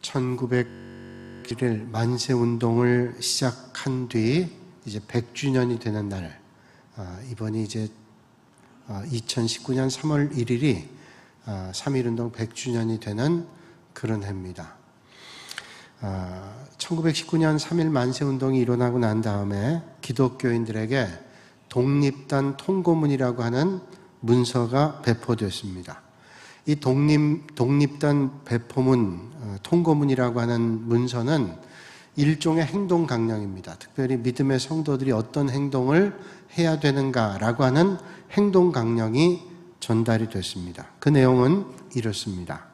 1901일 만세운동을 시작한 뒤 이제 100주년이 되는 날, 이번이 이제 2019년 3월 1일이 3.1운동 100주년이 되는 그런 해입니다. 1919년 3.1 만세운동이 일어나고 난 다음에 기독교인들에게 독립단 통고문이라고 하는 문서가 배포됐습니다. 이 독립단 배포문, 통고문이라고 하는 문서는 일종의 행동 강령입니다. 특별히 믿음의 성도들이 어떤 행동을 해야 되는가라고 하는 행동 강령이 전달이 됐습니다. 그 내용은 이렇습니다.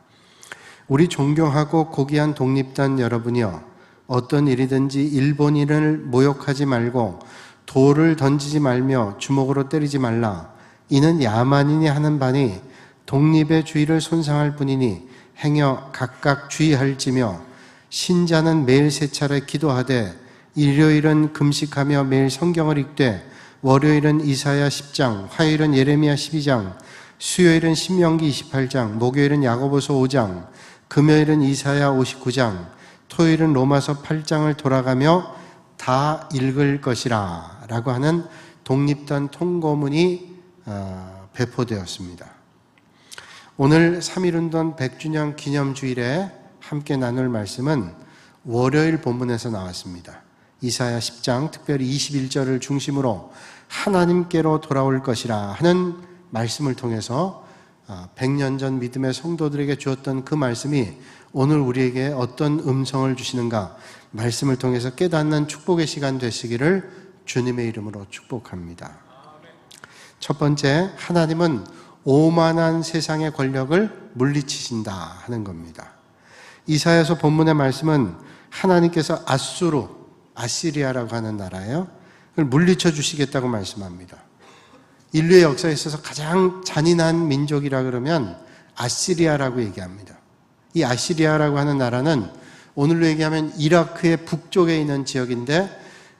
우리 존경하고 고귀한 독립단 여러분이여, 어떤 일이든지 일본인을 모욕하지 말고 돌을 던지지 말며 주먹으로 때리지 말라. 이는 야만인이 하는 바니 독립의 주의를 손상할 뿐이니 행여 각각 주의할지며, 신자는 매일 세 차례 기도하되 일요일은 금식하며 매일 성경을 읽되 월요일은 이사야 10장, 화요일은 예레미야 12장, 수요일은 신명기 28장, 목요일은 야고보서 5장, 금요일은 이사야 59장, 토요일은 로마서 8장을 돌아가며 다 읽을 것이라 라고 하는 독립단 통고문이 배포되었습니다. 오늘 3.1운동 100주년 기념주일에 함께 나눌 말씀은 월요일 본문에서 나왔습니다. 이사야 10장 특별히 21절을 중심으로 하나님께로 돌아올 것이라 하는 말씀을 통해서 100년 전 믿음의 성도들에게 주었던 그 말씀이 오늘 우리에게 어떤 음성을 주시는가, 말씀을 통해서 깨닫는 축복의 시간 되시기를 주님의 이름으로 축복합니다. 첫 번째, 하나님은 오만한 세상의 권력을 물리치신다 하는 겁니다. 이사야서 본문의 말씀은 하나님께서 아시리아라고 하는 나라예요. 그걸 물리쳐 주시겠다고 말씀합니다. 인류의 역사에 있어서 가장 잔인한 민족이라 그러면 아시리아라고 얘기합니다. 이 아시리아라고 하는 나라는 오늘로 얘기하면 이라크의 북쪽에 있는 지역인데,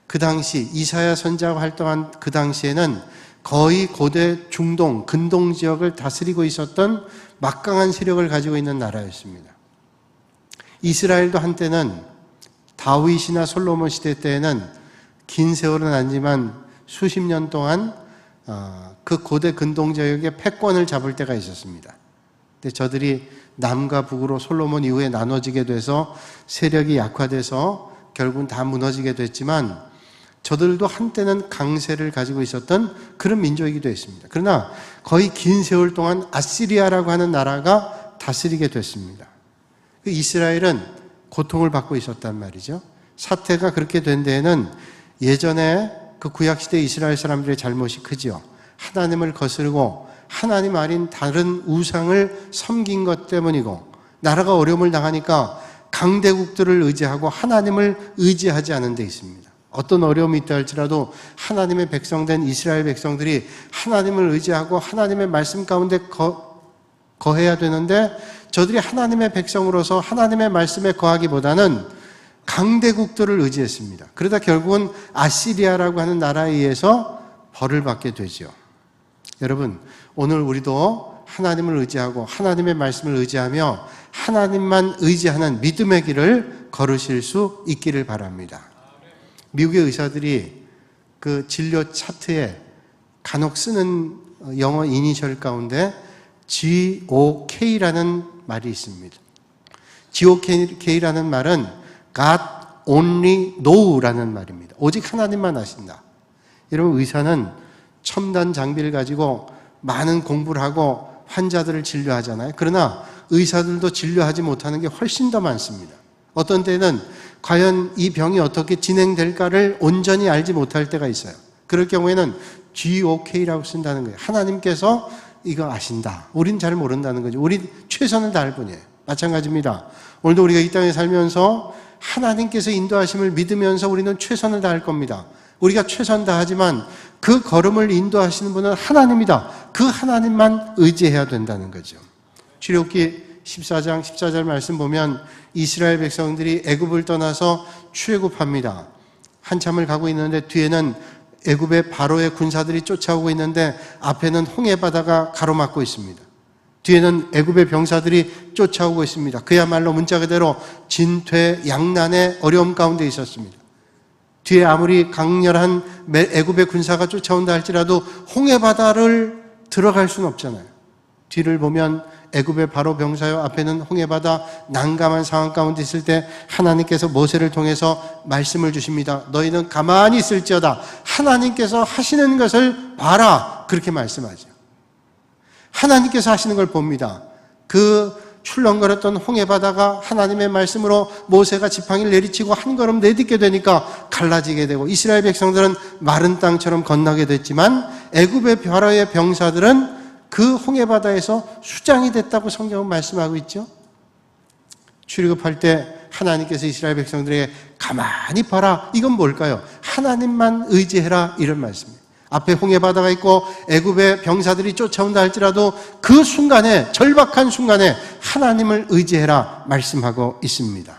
그 당시 이사야 선지자가 활동한 그 당시에는 거의 고대 중동, 근동 지역을 다스리고 있었던 막강한 세력을 가지고 있는 나라였습니다. 이스라엘도 한때는 다윗이나 솔로몬 시대 때에는 긴 세월은 아니지만 수십 년 동안 그 고대 근동 지역의 패권을 잡을 때가 있었습니다. 근데 저들이 남과 북으로 솔로몬 이후에 나눠지게 돼서 세력이 약화돼서 결국은 다 무너지게 됐지만, 저들도 한때는 강세를 가지고 있었던 그런 민족이기도 했습니다. 그러나 거의 긴 세월 동안 아시리아라고 하는 나라가 다스리게 됐습니다. 이스라엘은 고통을 받고 있었단 말이죠. 사태가 그렇게 된 데에는 예전에 그 구약시대 이스라엘 사람들의 잘못이 크지요. 하나님을 거스르고 하나님 아닌 다른 우상을 섬긴 것 때문이고, 나라가 어려움을 당하니까 강대국들을 의지하고 하나님을 의지하지 않은 데 있습니다. 어떤 어려움이 있다 할지라도 하나님의 백성된 이스라엘 백성들이 하나님을 의지하고 하나님의 말씀 가운데 거해야 되는데, 저들이 하나님의 백성으로서 하나님의 말씀에 거하기보다는 강대국들을 의지했습니다. 그러다 결국은 아시리아라고 하는 나라에 의해서 벌을 받게 되죠. 여러분, 오늘 우리도 하나님을 의지하고 하나님의 말씀을 의지하며 하나님만 의지하는 믿음의 길을 걸으실 수 있기를 바랍니다. 미국의 의사들이 그 진료 차트에 간혹 쓰는 영어 이니셜 가운데 GOK라는 말이 있습니다. GOK라는 말은 God only know라는 말입니다. 오직 하나님만 아신다. 여러분, 의사는 첨단 장비를 가지고 많은 공부를 하고 환자들을 진료하잖아요. 그러나 의사들도 진료하지 못하는 게 훨씬 더 많습니다. 어떤 때는 과연 이 병이 어떻게 진행될까를 온전히 알지 못할 때가 있어요. 그럴 경우에는 GOK라고 쓴다는 거예요. 하나님께서 이거 아신다. 우린 잘 모른다는 거죠. 우리 최선을 다할 뿐이에요. 마찬가지입니다. 오늘도 우리가 이 땅에 살면서 하나님께서 인도하심을 믿으면서 우리는 최선을 다할 겁니다. 우리가 최선 다하지만 그 걸음을 인도하시는 분은 하나님이다. 그 하나님만 의지해야 된다는 거죠. 출애굽기 14장 14절 말씀 보면 이스라엘 백성들이 애굽을 떠나서 출애굽합니다. 한참을 가고 있는데 뒤에는 애굽의 바로의 군사들이 쫓아오고 있는데 앞에는 홍해 바다가 가로막고 있습니다. 뒤에는 애굽의 병사들이 쫓아오고 있습니다. 그야말로 문자 그대로 진퇴양난의 어려움 가운데 있었습니다. 뒤에 아무리 강렬한 애굽의 군사가 쫓아온다 할지라도 홍해바다를 들어갈 수는 없잖아요. 뒤를 보면 애굽의 바로 병사요, 앞에는 홍해바다, 난감한 상황 가운데 있을 때 하나님께서 모세를 통해서 말씀을 주십니다. 너희는 가만히 있을지어다. 하나님께서 하시는 것을 봐라. 그렇게 말씀하죠. 하나님께서 하시는 걸 봅니다. 그 출렁거렸던 홍해바다가 하나님의 말씀으로 모세가 지팡이를 내리치고 한 걸음 내딛게 되니까 갈라지게 되고, 이스라엘 백성들은 마른 땅처럼 건너게 됐지만 애굽의 바로의 병사들은 그 홍해바다에서 수장이 됐다고 성경은 말씀하고 있죠. 출애굽할 때 하나님께서 이스라엘 백성들에게 가만히 봐라. 이건 뭘까요? 하나님만 의지해라, 이런 말씀입니다. 앞에 홍해바다가 있고 애굽의 병사들이 쫓아온다 할지라도 그 순간에, 절박한 순간에 하나님을 의지해라 말씀하고 있습니다.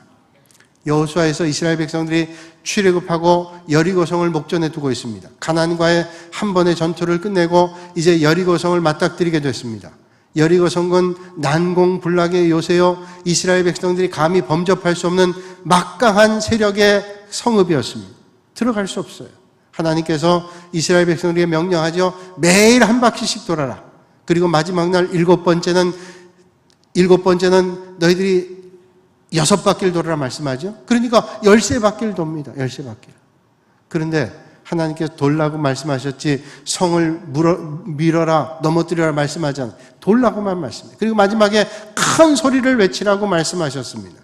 여호수아에서 이스라엘 백성들이 출애굽하고 여리고성을 목전에 두고 있습니다. 가나안과의 한 번의 전투를 끝내고 이제 여리고성을 맞닥뜨리게 됐습니다. 여리고성은 난공불락의 요새요, 이스라엘 백성들이 감히 범접할 수 없는 막강한 세력의 성읍이었습니다. 들어갈 수 없어요. 하나님께서 이스라엘 백성들에게 명령하죠. 매일 한 바퀴씩 돌아라. 그리고 마지막 날 일곱 번째는 너희들이 6바퀴를 돌아라 말씀하죠. 그러니까 13바퀴를 돕니다. 13바퀴를. 그런데 하나님께서 돌라고 말씀하셨지 성을 밀어라, 넘어뜨려라 말씀하지 않아요. 돌라고만 말씀해요. 그리고 마지막에 큰 소리를 외치라고 말씀하셨습니다.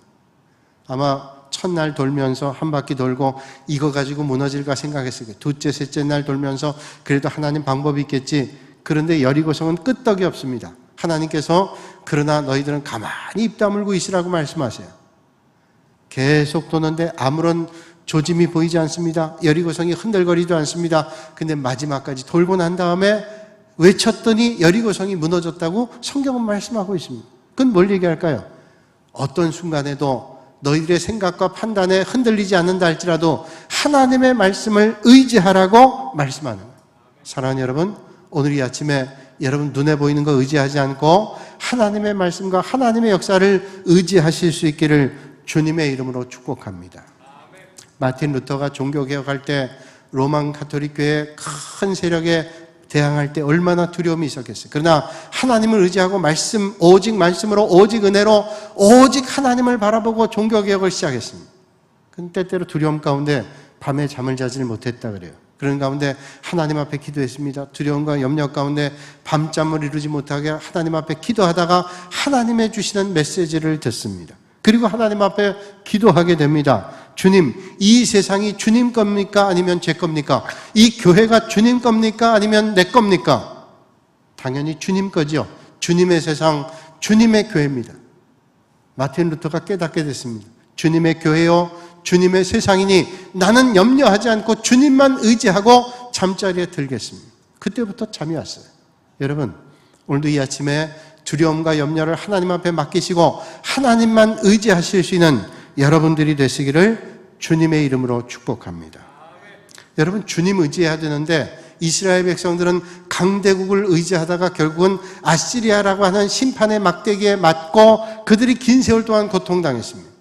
아마 첫날 돌면서 한 바퀴 돌고 이거 가지고 무너질까 생각했을 거예요. 둘째, 셋째 날 돌면서 그래도 하나님 방법이 있겠지. 그런데 여리고성은 끄떡이 없습니다. 하나님께서 그러나 너희들은 가만히 입 다물고 있으라고 말씀하세요. 계속 도는데 아무런 조짐이 보이지 않습니다. 여리고성이 흔들거리지도 않습니다. 근데 마지막까지 돌고 난 다음에 외쳤더니 여리고성이 무너졌다고 성경은 말씀하고 있습니다. 그건 뭘 얘기할까요? 어떤 순간에도 너희들의 생각과 판단에 흔들리지 않는다 할지라도 하나님의 말씀을 의지하라고 말씀하는 거예요. 사랑하는 여러분, 오늘 이 아침에 여러분 눈에 보이는 거 의지하지 않고 하나님의 말씀과 하나님의 역사를 의지하실 수 있기를 주님의 이름으로 축복합니다. 마틴 루터가 종교개혁할 때 로만 가톨릭 교회 큰 세력에 대항할 때 얼마나 두려움이 있었겠어요. 그러나 하나님을 의지하고 오직 말씀으로, 오직 은혜로, 오직 하나님을 바라보고 종교개혁을 시작했습니다. 근데 때때로 두려움 가운데 밤에 잠을 자질 못했다 그래요. 그런 가운데 하나님 앞에 기도했습니다. 두려움과 염려 가운데 밤잠을 이루지 못하게 하나님 앞에 기도하다가 하나님의 주시는 메시지를 듣습니다. 그리고 하나님 앞에 기도하게 됩니다. 주님, 이 세상이 주님 겁니까? 아니면 제 겁니까? 이 교회가 주님 겁니까? 아니면 내 겁니까? 당연히 주님 거죠. 주님의 세상, 주님의 교회입니다. 마틴 루터가 깨닫게 됐습니다. 주님의 교회요, 주님의 세상이니 나는 염려하지 않고 주님만 의지하고 잠자리에 들겠습니다. 그때부터 잠이 왔어요. 여러분, 오늘도 이 아침에 두려움과 염려를 하나님 앞에 맡기시고 하나님만 의지하실 수 있는 여러분들이 되시기를 주님의 이름으로 축복합니다. 여러분, 주님 의지해야 되는데 이스라엘 백성들은 강대국을 의지하다가 결국은 아시리아라고 하는 심판의 막대기에 맞고 그들이 긴 세월 동안 고통당했습니다.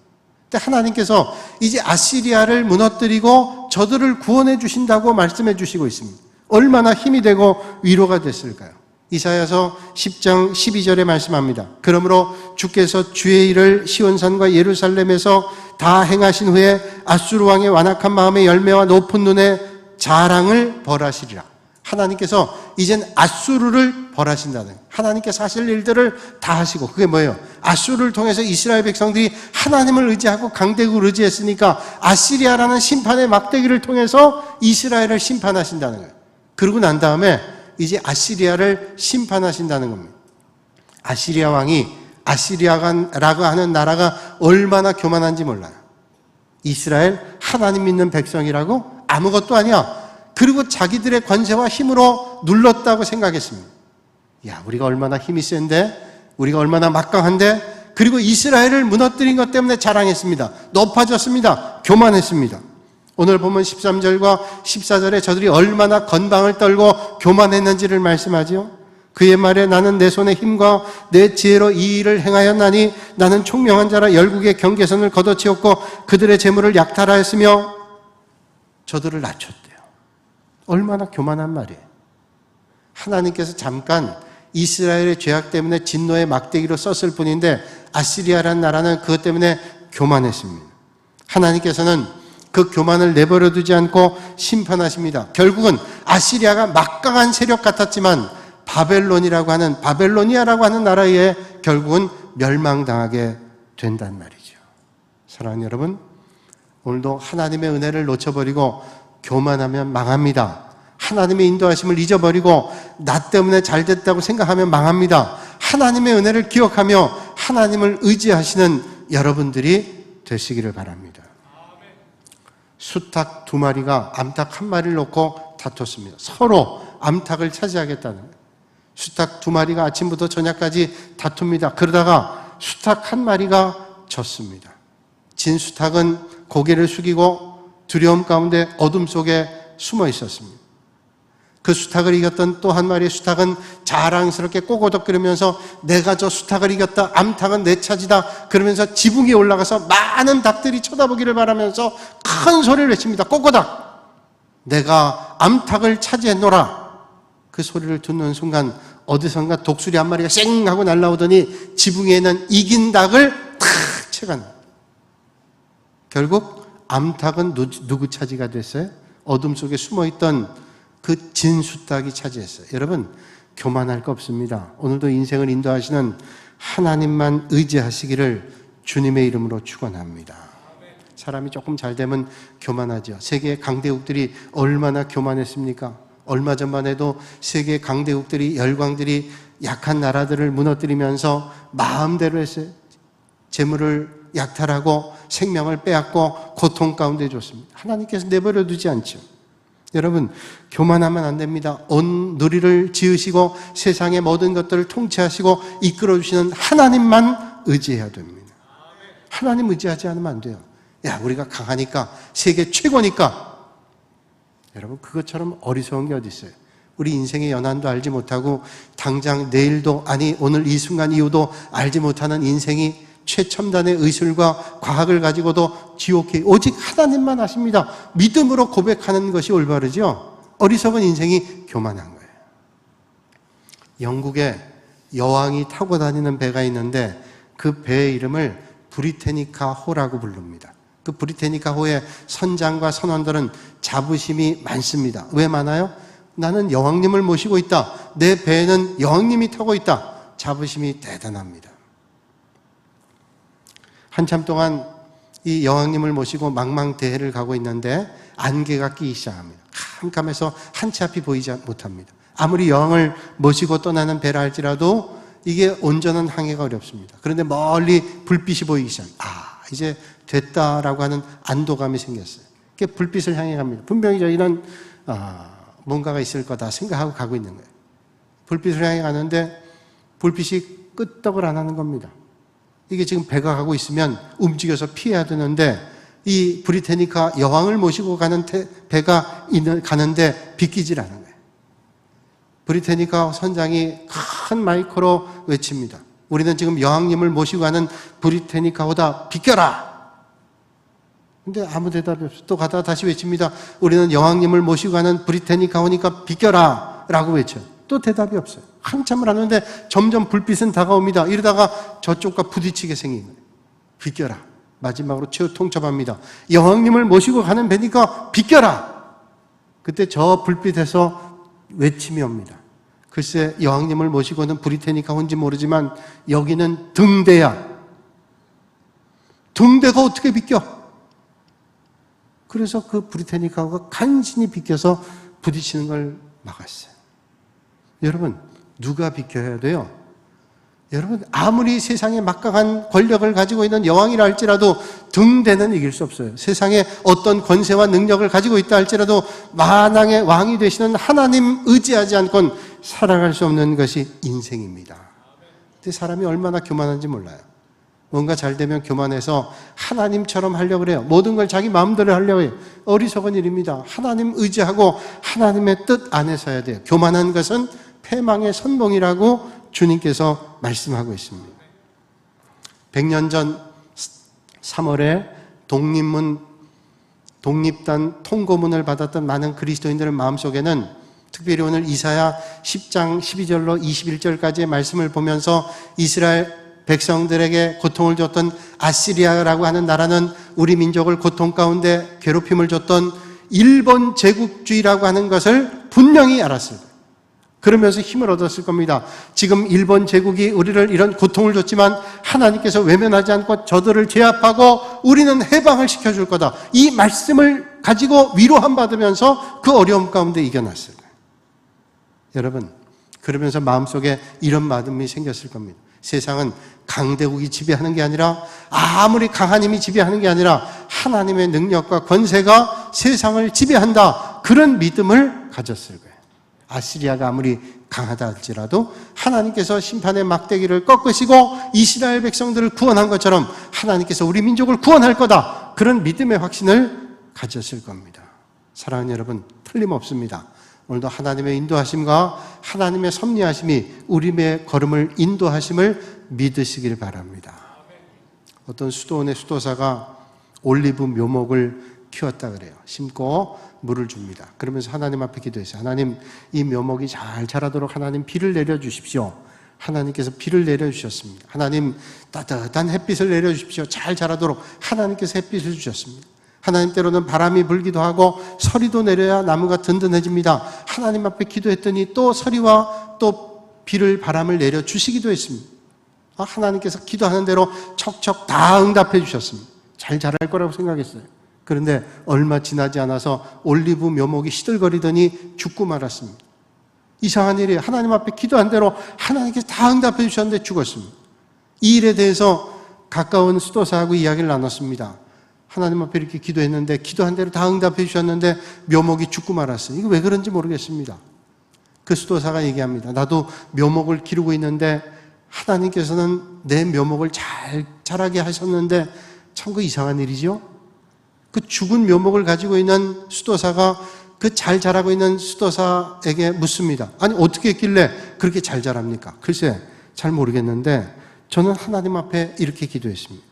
근데 하나님께서 이제 아시리아를 무너뜨리고 저들을 구원해 주신다고 말씀해 주시고 있습니다. 얼마나 힘이 되고 위로가 됐을까요? 이사야서 10장 12절에 말씀합니다. 그러므로 주께서 주의 일을 시온산과 예루살렘에서 다 행하신 후에 아수르 왕의 완악한 마음의 열매와 높은 눈의 자랑을 벌하시리라. 하나님께서 이젠 아수르를 벌하신다는 거예요. 하나님께서 하실 일들을 다 하시고, 그게 뭐예요? 아수르를 통해서 이스라엘 백성들이 하나님을 의지하고 강대국을 의지했으니까 아시리아라는 심판의 막대기를 통해서 이스라엘을 심판하신다는 거예요. 그러고 난 다음에 이제 아시리아를 심판하신다는 겁니다. 아시리아 왕이, 아시리아라고 하는 나라가 얼마나 교만한지 몰라요. 이스라엘 하나님 믿는 백성이라고 아무것도 아니야. 그리고 자기들의 권세와 힘으로 눌렀다고 생각했습니다. 야, 우리가 얼마나 힘이 센데, 우리가 얼마나 막강한데, 그리고 이스라엘을 무너뜨린 것 때문에 자랑했습니다. 높아졌습니다. 교만했습니다. 오늘 보면 13절과 14절에 저들이 얼마나 건방을 떨고 교만했는지를 말씀하죠. 그의 말에 나는 내 손의 힘과 내 지혜로 이 일을 행하였나니 나는 총명한 자라 열국의 경계선을 걷어치웠고 그들의 재물을 약탈하였으며 저들을 낮췄대요. 얼마나 교만한 말이에요. 하나님께서 잠깐 이스라엘의 죄악 때문에 진노의 막대기로 썼을 뿐인데 아시리아라는 나라는 그것 때문에 교만했습니다. 하나님께서는 그 교만을 내버려 두지 않고 심판하십니다. 결국은 아시리아가 막강한 세력 같았지만 바벨로니아라고 하는 나라에 결국은 멸망당하게 된단 말이죠. 사랑하는 여러분, 오늘도 하나님의 은혜를 놓쳐버리고 교만하면 망합니다. 하나님의 인도하심을 잊어버리고 나 때문에 잘 됐다고 생각하면 망합니다. 하나님의 은혜를 기억하며 하나님을 의지하시는 여러분들이 되시기를 바랍니다. 수탉 2마리가 암탉 1마리를 놓고 다퉜습니다. 서로 암탉을 차지하겠다는 거예요. 수탉 2마리가 아침부터 저녁까지 다툽니다. 그러다가 수탉 1마리가 졌습니다. 진 수탉은 고개를 숙이고 두려움 가운데 어둠 속에 숨어 있었습니다. 그 수탉을 이겼던 또 1마리의 수탉은 자랑스럽게 꼬고덕거리면서 내가 저 수탉을 이겼다, 암탉은 내 차지다 그러면서 지붕에 올라가서 많은 닭들이 쳐다보기를 바라면서 큰 소리를 외칩니다. 꼬꼬닥! 내가 암탉을 차지했노라. 그 소리를 듣는 순간 어디선가 독수리 1마리가 쌩 하고 날아오더니 지붕에 있는 이긴 닭을 탁 채가는. 결국 암탉은 누구 차지가 됐어요? 어둠 속에 숨어있던 그 진수탉이 차지했어요. 여러분, 교만할 거 없습니다. 오늘도 인생을 인도하시는 하나님만 의지하시기를 주님의 이름으로 축원합니다. 사람이 조금 잘 되면 교만하죠. 세계의 강대국들이 얼마나 교만했습니까? 얼마 전만 해도 세계의 강대국들이, 열강들이 약한 나라들을 무너뜨리면서 마음대로 했어요. 재물을 약탈하고 생명을 빼앗고 고통 가운데 줬습니다. 하나님께서 내버려 두지 않죠. 여러분, 교만하면 안 됩니다. 온 누리를 지으시고 세상의 모든 것들을 통치하시고 이끌어주시는 하나님만 의지해야 됩니다. 하나님 의지하지 않으면 안 돼요. 야, 우리가 강하니까, 세계 최고니까. 여러분, 그것처럼 어리석은 게 어디 있어요? 우리 인생의 연한도 알지 못하고 당장 내일도, 아니 오늘 이 순간 이후도 알지 못하는 인생이 최첨단의 의술과 과학을 가지고도 지옥해. 오직 하나님만 아십니다. 믿음으로 고백하는 것이 올바르죠. 어리석은 인생이 교만한 거예요. 영국에 여왕이 타고 다니는 배가 있는데 그 배의 이름을 브리테니카 호라고 부릅니다. 그 브리테니카 호의 선장과 선원들은 자부심이 많습니다. 왜 많아요? 나는 여왕님을 모시고 있다. 내 배에는 여왕님이 타고 있다. 자부심이 대단합니다. 한참 동안 이 여왕님을 모시고 망망대해를 가고 있는데 안개가 끼기 시작합니다. 캄캄해서 한 치 앞이 보이지 못합니다. 아무리 여왕을 모시고 떠나는 배라 할지라도 이게 온전한 항해가 어렵습니다. 그런데 멀리 불빛이 보이기 시작합니다. 이제 됐다라고 하는 안도감이 생겼어요. 불빛을 향해 갑니다. 분명히 저희는 뭔가가 있을 거다 생각하고 가고 있는 거예요. 불빛을 향해 가는데 불빛이 끄떡을 안 하는 겁니다. 이게 지금 배가 가고 있으면 움직여서 피해야 되는데 이 브리테니카 여왕을 모시고 가는 배가 가는데 비키질 않은 거예요. 브리테니카 선장이 큰 마이크로 외칩니다. 우리는 지금 여왕님을 모시고 가는 브리테니카보다 비켜라! 근데 아무 대답이 없어요. 또 가다가 다시 외칩니다. 우리는 여왕님을 모시고 가는 브리테니카오니까 비켜라! 라고 외쳐요. 또 대답이 없어요. 한참을 하는데 점점 불빛은 다가옵니다. 이러다가 저쪽과 부딪히게 생긴 거예요. 비켜라. 마지막으로 최후 통첩합니다. 여왕님을 모시고 가는 배니까 비켜라. 그때 저 불빛에서 외침이 옵니다. 글쎄, 여왕님을 모시고는 브리테니카 온지 모르지만 여기는 등대야. 등대가 어떻게 비켜? 그래서 그 브리테니카가 간신히 비켜서 부딪히는 걸 막았어요. 여러분, 누가 비켜야 돼요? 여러분, 아무리 세상에 막강한 권력을 가지고 있는 여왕이라 할지라도 등대는 이길 수 없어요. 세상에 어떤 권세와 능력을 가지고 있다 할지라도 만왕의 왕이 되시는 하나님 의지하지 않고는 살아갈 수 없는 것이 인생입니다. 근데 사람이 얼마나 교만한지 몰라요. 뭔가 잘 되면 교만해서 하나님처럼 하려고 그래요. 모든 걸 자기 마음대로 하려고 해요. 어리석은 일입니다. 하나님 의지하고 하나님의 뜻 안에 서야 돼요. 교만한 것은 패망의 선봉이라고 주님께서 말씀하고 있습니다. 100년 전 3월에 독립단 통고문을 받았던 많은 그리스도인들의 마음속에는, 특별히 오늘 이사야 10장 12절로 21절까지의 말씀을 보면서 이스라엘 백성들에게 고통을 줬던 아시리아라고 하는 나라는 우리 민족을 고통 가운데 괴롭힘을 줬던 일본 제국주의라고 하는 것을 분명히 알았을 거예요. 그러면서 힘을 얻었을 겁니다. 지금 일본 제국이 우리를 이런 고통을 줬지만 하나님께서 외면하지 않고 저들을 제압하고 우리는 해방을 시켜줄 거다. 이 말씀을 가지고 위로함 받으면서 그 어려움 가운데 이겨났어요. 여러분, 그러면서 마음속에 이런 마음이 생겼을 겁니다. 세상은 강대국이 지배하는 게 아니라, 아무리 강한 힘이 지배하는 게 아니라 하나님의 능력과 권세가 세상을 지배한다. 그런 믿음을 가졌을 거예요. 아시리아가 아무리 강하다 할지라도 하나님께서 심판의 막대기를 꺾으시고 이스라엘 백성들을 구원한 것처럼 하나님께서 우리 민족을 구원할 거다. 그런 믿음의 확신을 가졌을 겁니다. 사랑하는 여러분, 틀림없습니다. 오늘도 하나님의 인도하심과 하나님의 섭리하심이 우리의 걸음을 인도하심을 믿으시길 바랍니다. 어떤 수도원의 수도사가 올리브 묘목을 키웠다 그래요. 심고 물을 줍니다. 그러면서 하나님 앞에 기도했어요. 하나님, 이 묘목이 잘 자라도록 하나님 비를 내려주십시오. 하나님께서 비를 내려주셨습니다. 하나님, 따뜻한 햇빛을 내려주십시오. 잘 자라도록 하나님께서 햇빛을 주셨습니다. 하나님, 때로는 바람이 불기도 하고 서리도 내려야 나무가 든든해집니다. 하나님 앞에 기도했더니 또 서리와 또 비를, 바람을 내려주시기도 했습니다. 하나님께서 기도하는 대로 척척 다 응답해 주셨습니다. 잘 자랄 거라고 생각했어요. 그런데 얼마 지나지 않아서 올리브 묘목이 시들거리더니 죽고 말았습니다. 이상한 일이에요. 하나님 앞에 기도한 대로 하나님께서 다 응답해 주셨는데 죽었습니다. 이 일에 대해서 가까운 수도사하고 이야기를 나눴습니다. 하나님 앞에 이렇게 기도했는데, 기도한 대로 다 응답해 주셨는데 묘목이 죽고 말았어요. 이거 왜 그런지 모르겠습니다. 그 수도사가 얘기합니다. 나도 묘목을 기르고 있는데 하나님께서는 내 묘목을 잘 자라게 하셨는데 참 그 이상한 일이죠. 그 죽은 묘목을 가지고 있는 수도사가 그 잘 자라고 있는 수도사에게 묻습니다. 아니, 어떻게 했길래 그렇게 잘 자랍니까? 글쎄, 잘 모르겠는데 저는 하나님 앞에 이렇게 기도했습니다.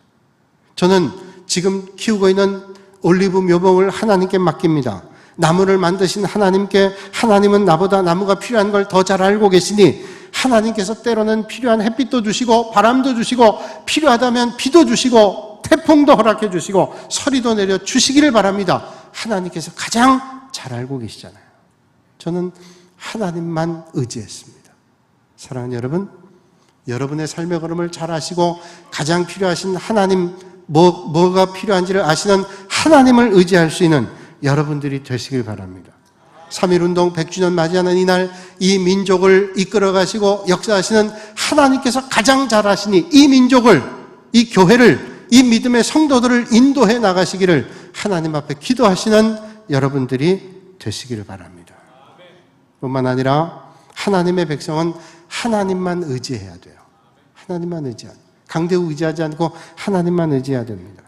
저는 지금 키우고 있는 올리브 묘목을 하나님께 맡깁니다. 나무를 만드신 하나님께, 하나님은 나보다 나무가 필요한 걸 더 잘 알고 계시니 하나님께서 때로는 필요한 햇빛도 주시고 바람도 주시고 필요하다면 비도 주시고 태풍도 허락해 주시고 서리도 내려 주시기를 바랍니다. 하나님께서 가장 잘 알고 계시잖아요. 저는 하나님만 의지했습니다. 사랑하는 여러분, 여러분의 삶의 걸음을 잘 아시고 가장 필요하신 하나님, 뭐가 필요한지를 아시는 하나님을 의지할 수 있는 여러분들이 되시길 바랍니다. 3.1운동 100주년 맞이하는 이날, 이 민족을 이끌어 가시고 역사하시는 하나님께서 가장 잘 아시니 이 민족을, 이 교회를, 이 믿음의 성도들을 인도해 나가시기를 하나님 앞에 기도하시는 여러분들이 되시기를 바랍니다. 뿐만 아니라 하나님의 백성은 하나님만 의지해야 돼요. 하나님만 의지해야 돼요. 강대국 의지하지 않고 하나님만 의지해야 됩니다.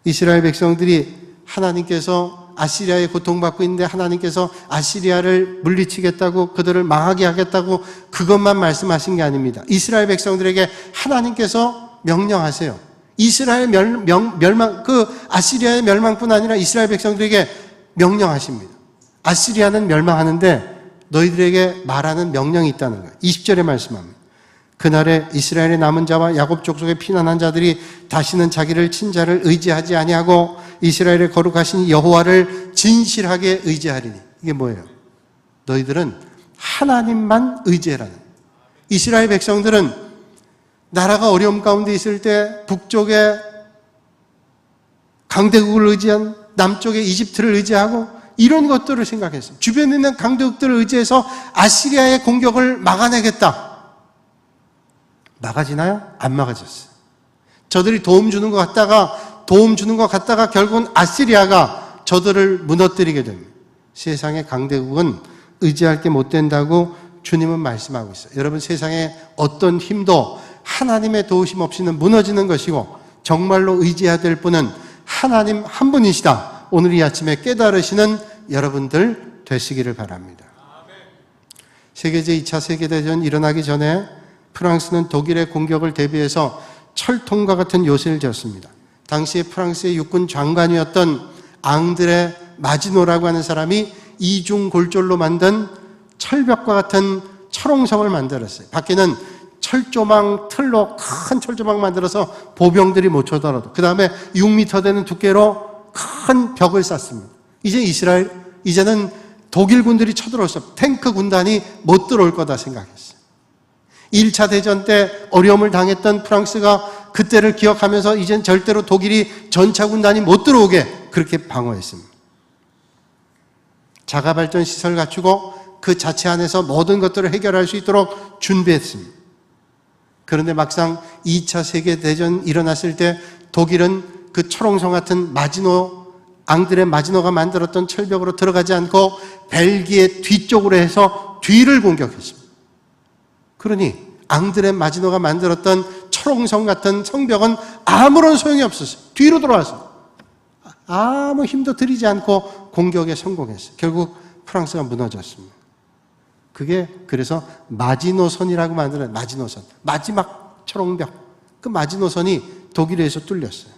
이스라엘 백성들이 하나님께서 아시리아에 고통받고 있는데 하나님께서 아시리아를 물리치겠다고, 그들을 망하게 하겠다고 그것만 말씀하신 게 아닙니다. 이스라엘 백성들에게 하나님께서 명령하세요. 이스라엘 멸망, 그 아시리아의 멸망뿐 아니라 이스라엘 백성들에게 명령하십니다. 아시리아는 멸망하는데 너희들에게 말하는 명령이 있다는 거예요. 20절에 말씀합니다. 그날에 이스라엘의 남은 자와 야곱 족속의 피난한 자들이 다시는 자기를 친자를 의지하지 아니하고 이스라엘의 거룩하신 여호와를 진실하게 의지하리니. 이게 뭐예요? 너희들은 하나님만 의지해라는. 이스라엘 백성들은 나라가 어려움 가운데 있을 때 북쪽에 강대국을 의지한, 남쪽에 이집트를 의지하고 이런 것들을 생각했어요. 주변에 있는 강대국들을 의지해서 아시리아의 공격을 막아내겠다. 막아지나요? 안 막아졌어요. 저들이 도움 주는 것 같다가 결국은 아시리아가 저들을 무너뜨리게 됩니다. 세상의 강대국은 의지할 게 못 된다고 주님은 말씀하고 있어요. 여러분, 세상에 어떤 힘도 하나님의 도우심 없이는 무너지는 것이고 정말로 의지해야 될 분은 하나님 한 분이시다. 오늘 이 아침에 깨달으시는 여러분들 되시기를 바랍니다. 세계제 2차 세계대전 일어나기 전에 프랑스는 독일의 공격을 대비해서 철통과 같은 요새를 지었습니다. 당시에 프랑스의 육군 장관이었던 앙드레 마지노라고 하는 사람이 이중골졸로 만든 철벽과 같은 철옹성을 만들었어요. 밖에는 철조망 틀로 큰 철조망 만들어서 보병들이 못 쳐들어도, 그 다음에 6m 되는 두께로 큰 벽을 쌓습니다. 이제는 독일 군들이 쳐들어왔어. 탱크 군단이 못 들어올 거다 생각했어요. 1차 대전 때 어려움을 당했던 프랑스가 그때를 기억하면서 이젠 절대로 독일이 전차 군단이 못 들어오게 그렇게 방어했습니다. 자가발전 시설 갖추고 그 자체 안에서 모든 것들을 해결할 수 있도록 준비했습니다. 그런데 막상 2차 세계대전 일어났을 때 독일은 그 철옹성 같은 앙드레 마지노가 만들었던 철벽으로 들어가지 않고 벨기에 뒤쪽으로 해서 뒤를 공격했습니다. 그러니 앙드레 마지노가 만들었던 철옹성 같은 성벽은 아무런 소용이 없었어요. 뒤로 돌아왔어요. 아무 힘도 들이지 않고 공격에 성공했어요. 결국 프랑스가 무너졌습니다. 그게 그래서 마지노선이라고 만드는 마지노선, 마지막 철옹벽, 그 마지노선이 독일에서 뚫렸어요.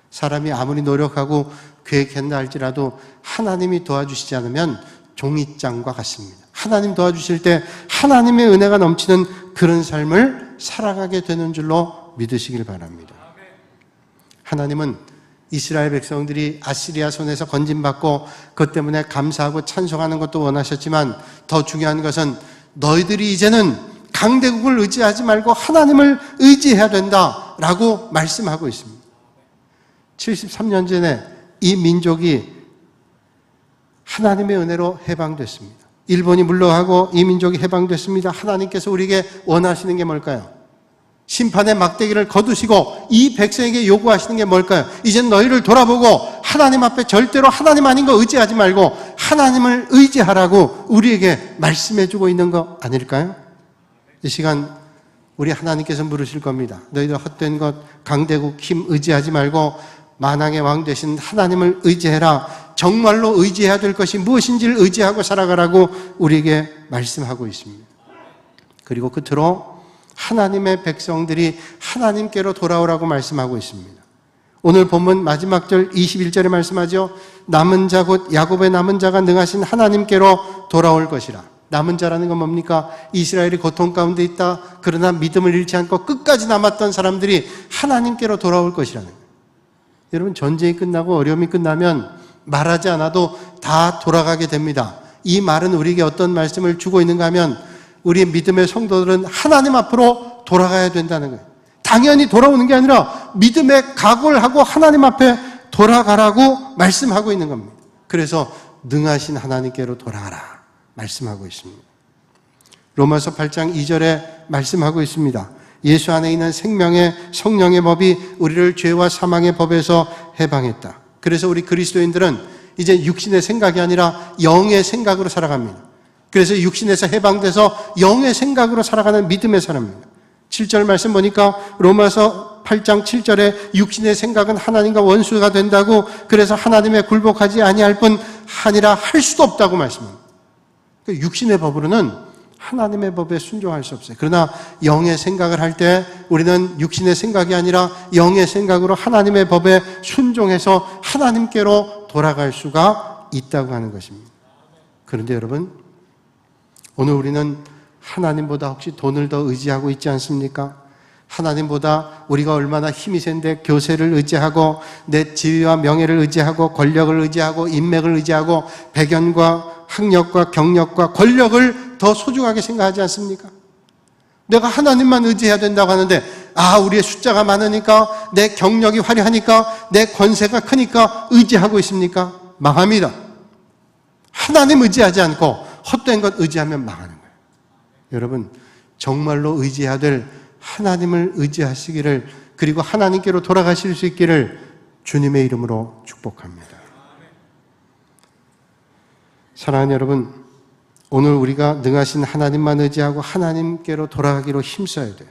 사람이 아무리 노력하고 계획했나 할지라도 하나님이 도와주시지 않으면 종이장과 같습니다. 하나님 도와주실 때 하나님의 은혜가 넘치는 그런 삶을 살아가게 되는 줄로 믿으시길 바랍니다. 하나님은 이스라엘 백성들이 아시리아 손에서 건진받고 그것 때문에 감사하고 찬송하는 것도 원하셨지만 더 중요한 것은 너희들이 이제는 강대국을 의지하지 말고 하나님을 의지해야 된다라고 말씀하고 있습니다. 73년 전에 이 민족이 하나님의 은혜로 해방됐습니다. 일본이 물러가고 이 민족이 해방됐습니다. 하나님께서 우리에게 원하시는 게 뭘까요? 심판의 막대기를 거두시고 이 백성에게 요구하시는 게 뭘까요? 이젠 너희를 돌아보고 하나님 앞에 절대로 하나님 아닌 거 의지하지 말고 하나님을 의지하라고 우리에게 말씀해주고 있는 거 아닐까요? 이 시간 우리 하나님께서 물으실 겁니다. 너희들 헛된 것, 강대국 힘 의지하지 말고 만왕의 왕 되신 하나님을 의지해라. 정말로 의지해야 될 것이 무엇인지를 의지하고 살아가라고 우리에게 말씀하고 있습니다. 그리고 끝으로 하나님의 백성들이 하나님께로 돌아오라고 말씀하고 있습니다. 오늘 본문 마지막 절 21절에 말씀하죠. 남은 자 곧 야곱의 남은 자가 능하신 하나님께로 돌아올 것이라. 남은 자라는 건 뭡니까? 이스라엘이 고통 가운데 있다. 그러나 믿음을 잃지 않고 끝까지 남았던 사람들이 하나님께로 돌아올 것이라는 거예요. 여러분, 전쟁이 끝나고 어려움이 끝나면 말하지 않아도 다 돌아가게 됩니다. 이 말은 우리에게 어떤 말씀을 주고 있는가 하면 우리의 믿음의 성도들은 하나님 앞으로 돌아가야 된다는 거예요. 당연히 돌아오는 게 아니라 믿음의 각오를 하고 하나님 앞에 돌아가라고 말씀하고 있는 겁니다. 그래서 능하신 하나님께로 돌아가라 말씀하고 있습니다. 로마서 8장 2절에 말씀하고 있습니다. 예수 안에 있는 생명의 성령의 법이 우리를 죄와 사망의 법에서 해방했다. 그래서 우리 그리스도인들은 이제 육신의 생각이 아니라 영의 생각으로 살아갑니다. 그래서 육신에서 해방돼서 영의 생각으로 살아가는 믿음의 사람입니다. 7절 말씀 보니까 로마서 8장 7절에 육신의 생각은 하나님과 원수가 된다고, 그래서 하나님에 굴복하지 아니할 뿐 아니라 할 수도 없다고 말씀합니다. 육신의 법으로는 하나님의 법에 순종할 수 없어요. 그러나 영의 생각을 할 때 우리는 육신의 생각이 아니라 영의 생각으로 하나님의 법에 순종해서 하나님께로 돌아갈 수가 있다고 하는 것입니다. 그런데 여러분, 오늘 우리는 하나님보다 혹시 돈을 더 의지하고 있지 않습니까? 하나님보다 우리가 얼마나 힘이 센데 교세를 의지하고 내 지위와 명예를 의지하고 권력을 의지하고 인맥을 의지하고 백연과 학력과 경력과 권력을 더 소중하게 생각하지 않습니까? 내가 하나님만 의지해야 된다고 하는데 우리의 숫자가 많으니까 내 경력이 화려하니까 내 권세가 크니까 의지하고 있습니까? 망합니다. 하나님 의지하지 않고 헛된 것 의지하면 망하는 거예요. 여러분, 정말로 의지해야 될 하나님을 의지하시기를, 그리고 하나님께로 돌아가실 수 있기를 주님의 이름으로 축복합니다. 사랑하는 여러분, 오늘 우리가 능하신 하나님만 의지하고 하나님께로 돌아가기로 힘써야 돼요.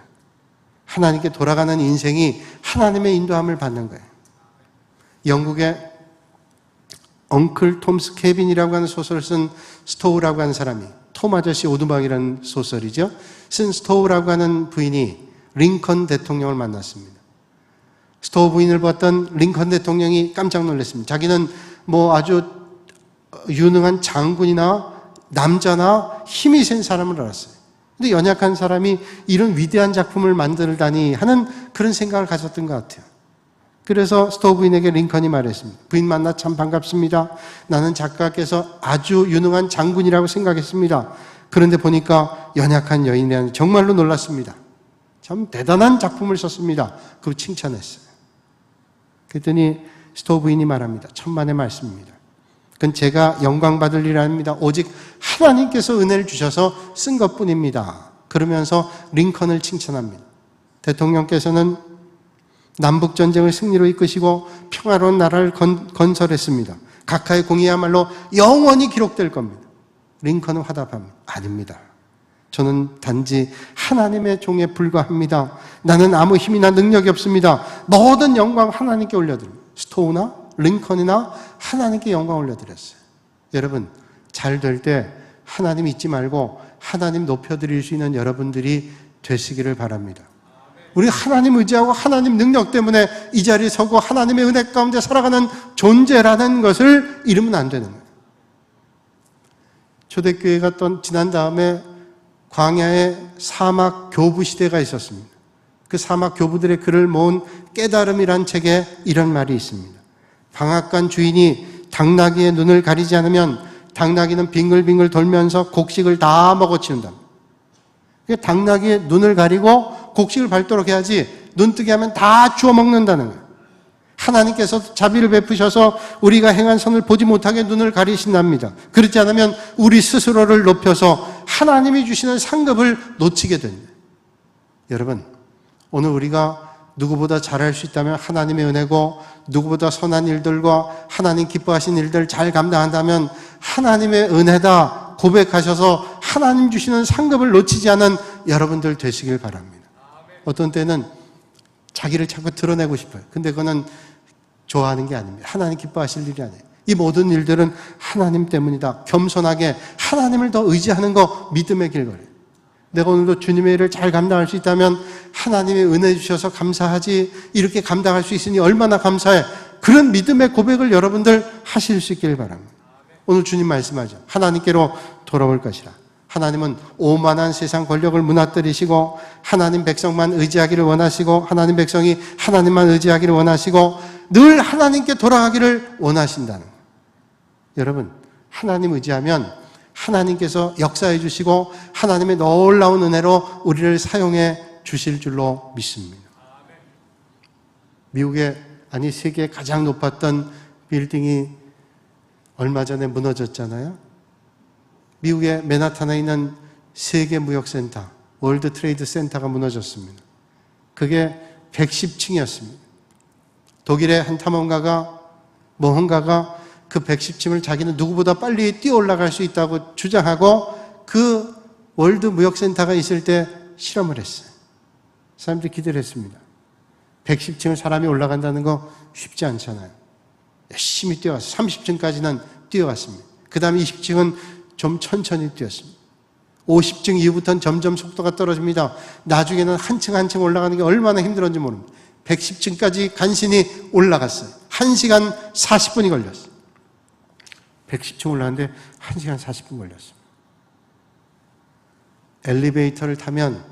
하나님께 돌아가는 인생이 하나님의 인도함을 받는 거예요. 영국의 엉클 톰스 케빈이라고 하는 소설을 쓴 스토우라고 하는 사람이 톰 아저씨 오두막이라는 소설이죠. 쓴 스토우라고 하는 부인이 링컨 대통령을 만났습니다. 스토우 부인을 봤던 링컨 대통령이 깜짝 놀랐습니다. 자기는 뭐 아주 유능한 장군이나 남자나 힘이 센 사람을 알았어요. 근데 연약한 사람이 이런 위대한 작품을 만들다니 하는 그런 생각을 가졌던 것 같아요. 그래서 스토우 부인에게 링컨이 말했습니다. 부인 만나 참 반갑습니다. 나는 작가께서 아주 유능한 장군이라고 생각했습니다. 그런데 보니까 연약한 여인이라니 정말로 놀랐습니다. 참 대단한 작품을 썼습니다. 그리고 칭찬했어요. 그랬더니 스토우 부인이 말합니다. 천만의 말씀입니다. 그건 제가 영광받을 일 아닙니다. 오직 하나님께서 은혜를 주셔서 쓴 것뿐입니다. 그러면서 링컨을 칭찬합니다. 대통령께서는 남북전쟁을 승리로 이끄시고 평화로운 나라를 건설했습니다. 각하의 공이야말로 영원히 기록될 겁니다. 링컨은 화답합니다. 아닙니다. 저는 단지 하나님의 종에 불과합니다. 나는 아무 힘이나 능력이 없습니다. 모든 영광 하나님께 올려드립니다. 스토우나 링컨이나 하나님께 영광 올려드렸어요. 여러분, 잘 될 때 하나님 잊지 말고 하나님 높여드릴 수 있는 여러분들이 되시기를 바랍니다. 우리 하나님 의지하고 하나님 능력 때문에 이 자리에 서고 하나님의 은혜 가운데 살아가는 존재라는 것을 잃으면 안 되는 거예요. 초대교회가 지난 다음에 광야의 사막 교부 시대가 있었습니다. 그 사막 교부들의 글을 모은 깨달음이란 책에 이런 말이 있습니다. 방앗간 주인이 당나귀의 눈을 가리지 않으면 당나귀는 빙글빙글 돌면서 곡식을 다 먹어치운다. 당나귀의 눈을 가리고 곡식을 밟도록 해야지 눈뜨게 하면 다 주워 먹는다는 거예요. 하나님께서 자비를 베푸셔서 우리가 행한 선을 보지 못하게 눈을 가리신답니다. 그렇지 않으면 우리 스스로를 높여서 하나님이 주시는 상급을 놓치게 됩니다. 여러분, 오늘 우리가 누구보다 잘할 수 있다면 하나님의 은혜고, 누구보다 선한 일들과 하나님 기뻐하신 일들 잘 감당한다면 하나님의 은혜다 고백하셔서 하나님 주시는 상급을 놓치지 않은 여러분들 되시길 바랍니다. 어떤 때는 자기를 자꾸 드러내고 싶어요. 근데 그거는 좋아하는 게 아닙니다. 하나님 기뻐하실 일이 아니에요. 이 모든 일들은 하나님 때문이다. 겸손하게 하나님을 더 의지하는 거 믿음의 길거리예요. 내가 오늘도 주님의 일을 잘 감당할 수 있다면 하나님의 은혜 주셔서 감사하지, 이렇게 감당할 수 있으니 얼마나 감사해. 그런 믿음의 고백을 여러분들 하실 수 있길 바랍니다. 오늘 주님 말씀하죠. 하나님께로 돌아올 것이라. 하나님은 오만한 세상 권력을 무너뜨리시고 하나님 백성만 의지하기를 원하시고 하나님 백성이 하나님만 의지하기를 원하시고 늘 하나님께 돌아가기를 원하신다는 거예요. 여러분, 하나님 의지하면 하나님께서 역사해 주시고 하나님의 놀라운 은혜로 우리를 사용해 주실 줄로 믿습니다. 미국의, 아니 세계에 가장 높았던 빌딩이 얼마 전에 무너졌잖아요. 미국의 맨하탄에 있는 세계무역센터, 월드 트레이드 센터가 무너졌습니다. 그게 110층이었습니다. 독일의 한 탐험가가 모험가가 그 110층을 자기는 누구보다 빨리 뛰어 올라갈 수 있다고 주장하고 그 월드 무역센터가 있을 때 실험을 했어요. 사람들이 기대를 했습니다. 110층을 사람이 올라간다는 거 쉽지 않잖아요. 열심히 뛰어갔어요. 30층까지는 뛰어갔습니다. 그 다음에 20층은 좀 천천히 뛰었습니다. 50층 이후부터는 점점 속도가 떨어집니다. 나중에는 한 층 한 층 올라가는 게 얼마나 힘들었는지 모릅니다. 110층까지 간신히 올라갔어요. 1시간 40분이 걸렸어요. 110층 올라갔는데 1시간 40분 걸렸습니다. 엘리베이터를 타면,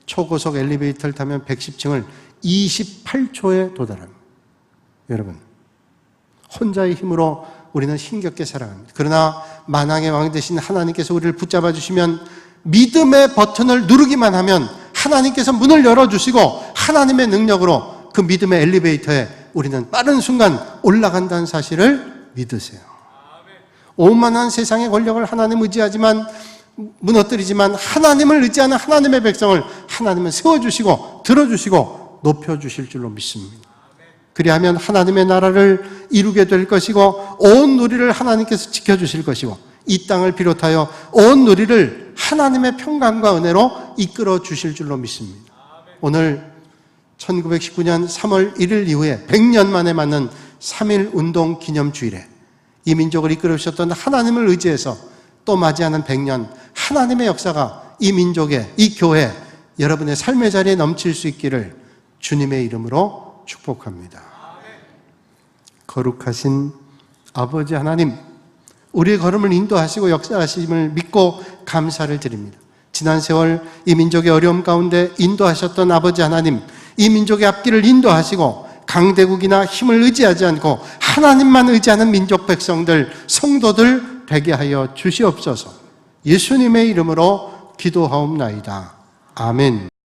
초고속 엘리베이터를 타면 110층을 28초에 도달합니다. 여러분, 혼자의 힘으로 우리는 힘겹게 살아갑니다. 그러나 만왕의 왕이 되신 하나님께서 우리를 붙잡아 주시면 믿음의 버튼을 누르기만 하면 하나님께서 문을 열어주시고 하나님의 능력으로 그 믿음의 엘리베이터에 우리는 빠른 순간 올라간다는 사실을 믿으세요. 오만한 세상의 권력을 하나님 의지하지만 무너뜨리지만 하나님을 의지하는 하나님의 백성을 하나님은 세워주시고 들어주시고 높여주실 줄로 믿습니다. 그리하면 하나님의 나라를 이루게 될 것이고 온 누리를 하나님께서 지켜주실 것이고 이 땅을 비롯하여 온 누리를 하나님의 평강과 은혜로 이끌어 주실 줄로 믿습니다. 오늘 1919년 3월 1일 이후에 100년 만에 맞는 3.1 운동 기념주일에 이 민족을 이끌어 주셨던 하나님을 의지해서 또 맞이하는 100년 하나님의 역사가 이 민족에, 이 교회, 여러분의 삶의 자리에 넘칠 수 있기를 주님의 이름으로 축복합니다. 거룩하신 아버지 하나님, 우리의 걸음을 인도하시고 역사하심을 믿고 감사를 드립니다. 지난 세월 이 민족의 어려움 가운데 인도하셨던 아버지 하나님, 이 민족의 앞길을 인도하시고 강대국이나 힘을 의지하지 않고 하나님만 의지하는 민족 백성들, 성도들 되게 하여 주시옵소서. 예수님의 이름으로 기도하옵나이다. 아멘.